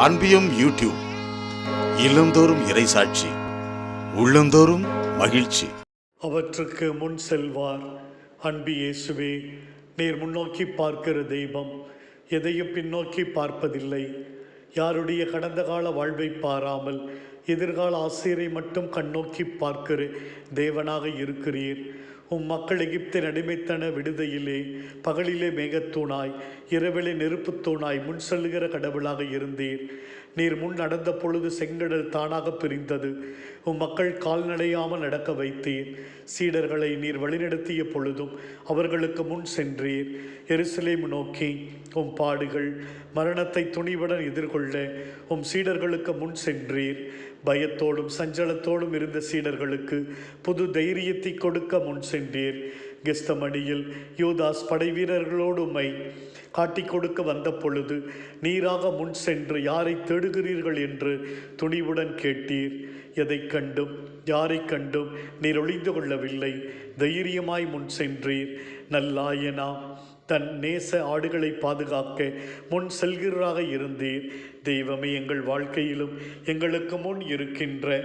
அன்பியம் YouTube. இல்லந்தோறும் இறைசாட்சி, உள்ளந்தோறும் மகிழ்ச்சி. அவற்றுக்கு முன் செல்வார். அன்பு இயேசுவே, நீர் முன்னோக்கி பார்க்கிற தெய்வம், எதையும் பின்னோக்கி பார்ப்பதில்லை. யாருடைய கடந்த கால வாழ்வை பாராமல் எதிர்கால ஆசிரியரை மட்டும் கண்ணோக்கி பார்க்கிற தேவனாக இருக்கிறீர். மக்கள் எகிப்தின் அடிமைத்தன விடுதையிலே பகலிலே மேகத்தூணாய் இரவிலே நெருப்புத்தூணாய் முன் செல்லுகிற கடவுளாக இருந்தீர். நீர் முன் நடந்த பொழுது செங்கடல் தானாக பிரிந்தது. மக்கள் கால்நடையாமல் நடக்க வைத்தீர். சீடர்களை நீர் வழிநடத்திய பொழுதும் அவர்களுக்கு முன் சென்றீர். எருசலேம் நோக்கி பாடுகள் மரணத்தை துணிவுடன் எதிர்கொள்ள சீடர்களுக்கு முன் சென்றீர். பயத்தோடும் சஞ்சலத்தோடும் இருந்த சீடர்களுக்கு புது தைரியத்தை கொடுக்க முன் சென்றீர். கெஸ்தமணியில் யூதாஸ் படை வீரர்களோடு உம்மை காட்டிக் கொடுக்க வந்த பொழுது நீராக முன் சென்று யாரை தேடுகிறீர்கள் என்று துணிவுடன் கேட்டீர். எதை கண்டும் யாரை கண்டும் நீர் ஒளிந்து கொள்ளவில்லை. தைரியமாய் முன் சென்றீர். நல்லாயனா தன் நேச ஆடுகளை பாதுகாக்க முன் செல்கிறராக இருந்தீர். தெய்வமே, எங்கள் வாழ்க்கையிலும் எங்களுக்கு முன் இருக்கின்ற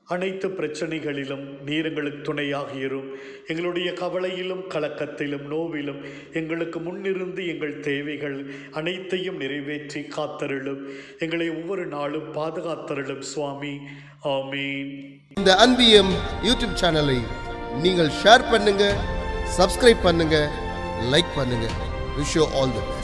அனைத்து பிரச்சனைகளிலும் நீர் எங்களுக்கு துணையாக இரும். எங்களுடைய கவலையிலும் கலக்கத்திலும் நோவிலும் எங்களுக்கு முன்னிருந்து எங்கள் தேவைகள் அனைத்தையும் நிறைவேற்றி காத்தருளும். எங்களை ஒவ்வொரு நாளும் பாதுகாத்தருளும் சுவாமி. ஆமீன். இந்த அன்பியம் யூடியூப் சேனலை நீங்கள் ஷேர் பண்ணுங்க, சப்ஸ்கிரைப் பண்ணுங்க, லைக் பண்ணுங்க. Wish you all the best.